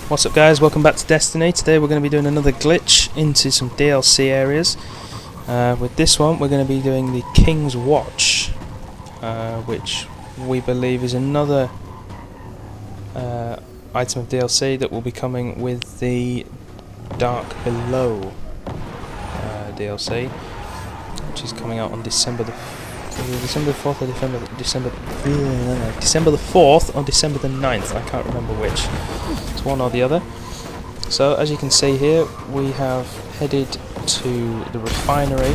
What's up guys, welcome back to Destiny. Today we're going to be doing another glitch into some DLC areas. With this one we're going to be doing the King's Watch, which we believe is another item of DLC that will be coming with the Dark Below DLC, which is coming out on December the 4th or December the 4th or December the 9th, I can't remember which. It's one or the other. So as you can see here, we have headed to the refinery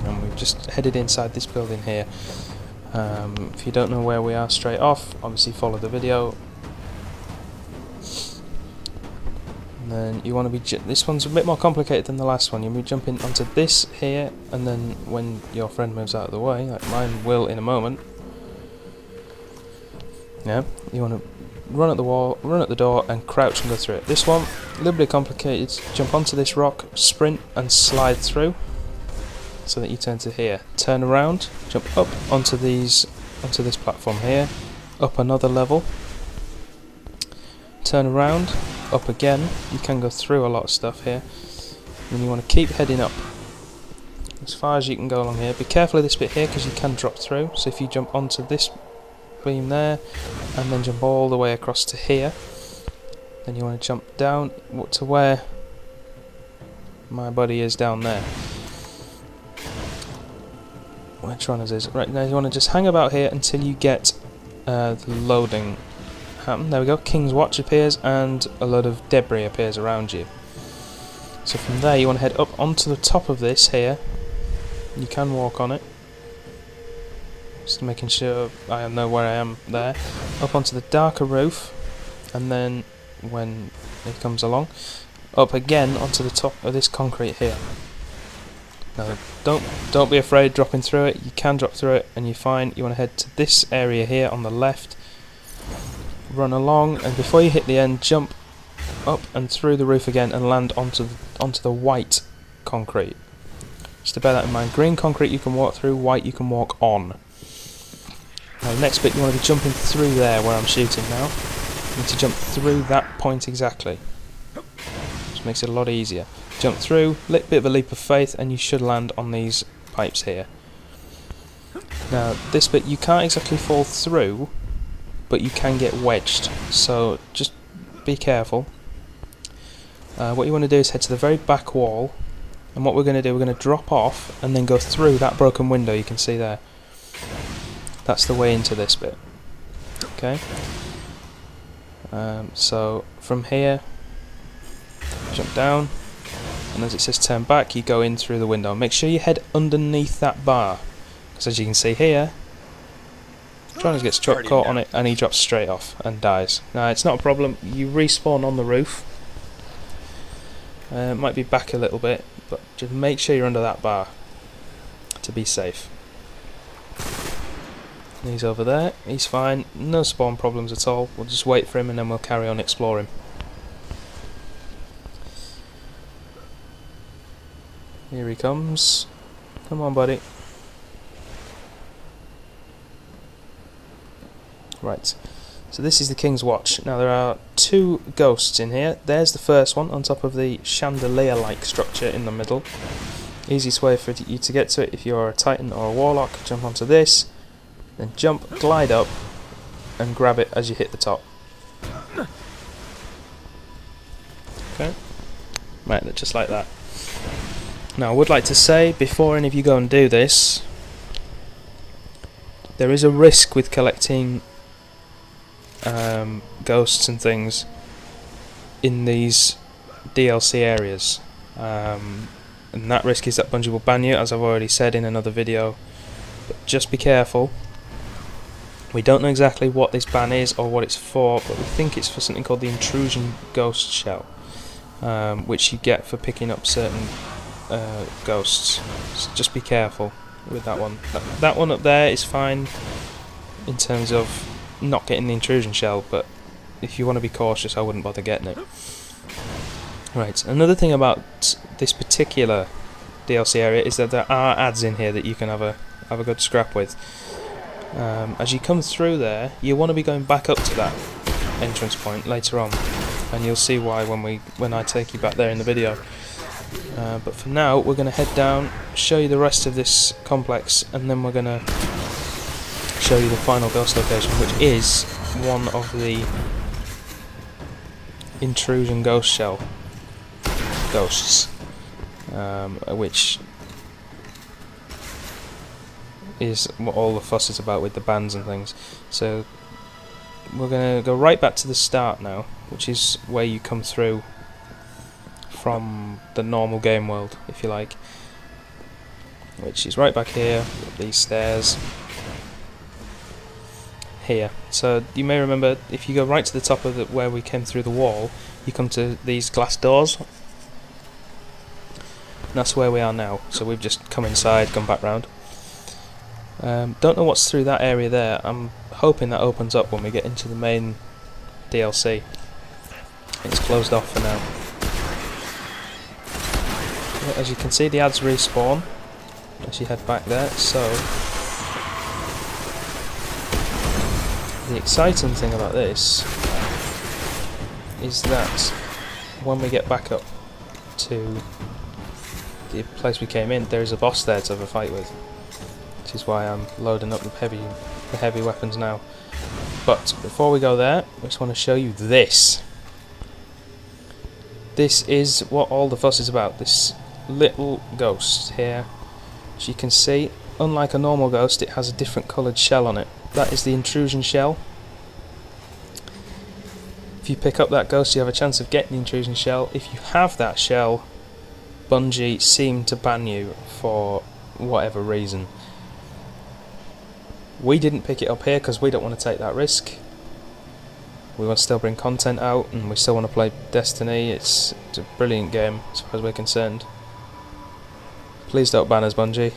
and we've just headed inside this building here. If you don't know where we are straight off, obviously follow the video. And then you want to be this one's a bit more complicated than the last one. You'll be jumping onto this here, and then when your friend moves out of the way, like mine will in a moment, yeah, you want to run at the wall, run at the door, and crouch and go through it. This one, a little bit complicated. Jump onto this rock, sprint, and slide through, so that you turn to here. Turn around, jump up onto this platform here, up another level. Turn around, up again. You can go through a lot of stuff here. And you want to keep heading up as far as you can go along here. Be careful of this bit here because you can drop through. So if you jump onto this beam there and then jump all the way across to here, then you want to jump down to where my buddy is down there. Which one is this? Right, now you want to just hang about here until you get the loading happen. There we go. King's Watch appears and a load of debris appears around you. So from there you want to head up onto the top of this here. You can walk on it. Just making sure I know where I am there. Up onto the darker roof, and then when it comes along, up again onto the top of this concrete here. Now don't be afraid dropping through it. You can drop through it and you're fine. You want to head to this area here on the left. Run along, and before you hit the end, jump up and through the roof again and land onto the white concrete. Just to bear that in mind. Green concrete you can walk through, white you can walk on. Now the next bit, you want to be jumping through there where I'm shooting now. You need to jump through that point exactly. Which makes it a lot easier. Jump through, bit of a leap of faith, and you should land on these pipes here. Now this bit you can't exactly fall through, but you can get wedged, so just be careful. What you want to do is head to the very back wall, and what we're going to do, we're going to drop off and then go through that broken window you can see there. That's the way into this bit. Okay. So from here, jump down, and as it says turn back, you go in through the window. Make sure you head underneath that bar, because as you can see here, Trying gets caught on it and he drops straight off and dies. Now it's not a problem, you respawn on the roof. Might be back a little bit, but just make sure you're under that bar to be safe. He's over there, he's fine, no spawn problems at all. We'll just wait for him and then we'll carry on exploring. Here he comes. Come on buddy. Right, so this is the King's Watch. Now there are two ghosts in here. There's the first one on top of the chandelier-like structure in the middle. Easiest way for you to get to it if you're a Titan or a Warlock, jump onto this, then jump, glide up, and grab it as you hit the top. Okay, right, just like that. Now I would like to say, before any of you go and do this, there is a risk with collecting ghosts and things in these DLC areas, and that risk is that Bungie will ban you, as I've already said in another video. But just be careful. We don't know exactly what this ban is or what it's for, but we think it's for something called the intrusion ghost shell, which you get for picking up certain ghosts. So just be careful with that one. That one up there is fine in terms of not getting the intrusion shell, but if you want to be cautious, I wouldn't bother getting it. Right, another thing about this particular DLC area is that there are ads in here that you can have a good scrap with. As you come through there, you want to be going back up to that entrance point later on. and you'll see why when I take you back there in the video. But for now, we're going to head down, show you the rest of this complex, and then we're going to show you the final ghost location, which is one of the intrusion ghost shell ghosts, which is what all the fuss is about with the bands and things. So we're going to go right back to the start now, which is where you come through from the normal game world, if you like, which is right back here, with these stairs here. So you may remember, if you go right to the top of where we came through the wall, you come to these glass doors, and that's where we are now. So we've just come inside, come back round. Don't know what's through that area there. I'm hoping that opens up when we get into the main DLC. It's closed off for now. As you can see, the ads respawn as you head back there, so the exciting thing about this is that when we get back up to the place we came in, there is a boss there to have a fight with, which is why I'm loading up the heavy weapons now. But before we go there, I just want to show you this. This is what all the fuss is about, this little ghost here. As you can see, unlike a normal ghost, it has a different coloured shell on it. That is the intrusion shell. If you pick up that ghost, you have a chance of getting the intrusion shell. If you have that shell, Bungie seem to ban you for whatever reason. We didn't pick it up here because we don't want to take that risk. We want to still bring content out, and we still want to play Destiny. It's a brilliant game as far as we're concerned. Please don't ban us, Bungie.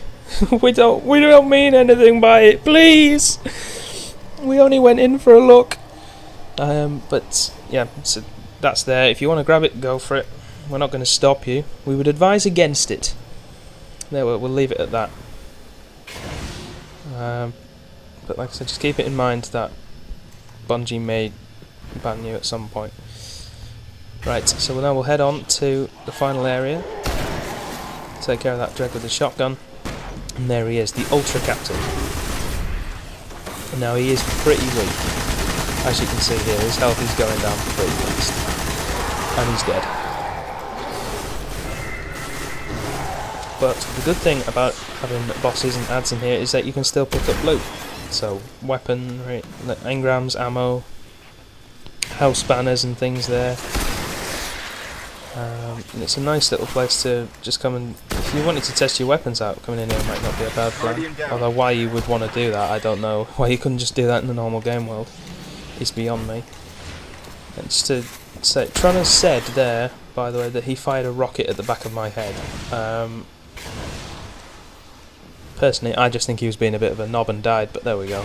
we don't mean anything by it, please. We only went in for a look. But yeah, so that's there. If you want to grab it, go for it. We're not going to stop you. We would advise against it. There, we'll leave it at that. But like I said, just keep it in mind that Bungie may ban you at some point. Right, so now we'll head on to the final area. Take care of that dread with the shotgun. And there he is, the Ultra Captain. And now he is pretty weak. As you can see here, his health is going down pretty fast. And he's dead. But the good thing about having bosses and ads in here is that you can still pick up loot. So weapon, engrams, ammo, house banners and things there. And it's a nice little place to just come and, if you wanted to test your weapons out, coming in here might not be a bad plan. Although why you would want to do that, I don't know. Why you couldn't just do that in the normal game world is beyond me. And just to say, Tronner said there, by the way, that he fired a rocket at the back of my head. Personally, I just think he was being a bit of a knob and died, but there we go.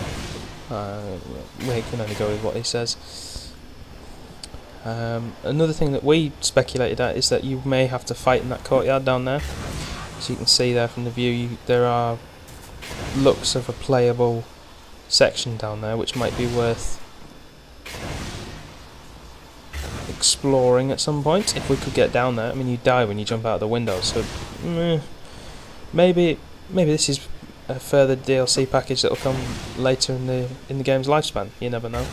We can only go with what he says. Another thing that we speculated at is that you may have to fight in that courtyard down there. As you can see there from the view, there are looks of a playable section down there, which might be worth exploring at some point if we could get down there. I mean, you die when you jump out of the window, so maybe this is a further DLC package that will come later in the game's lifespan. You never know.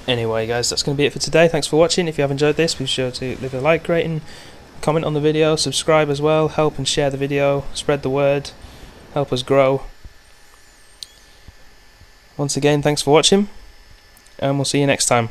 Anyway, guys, that's going to be it for today. Thanks for watching. If you have enjoyed this, be sure to leave a like rating, comment on the video, subscribe as well, help and share the video, spread the word, help us grow. Once again, thanks for watching, and we'll see you next time.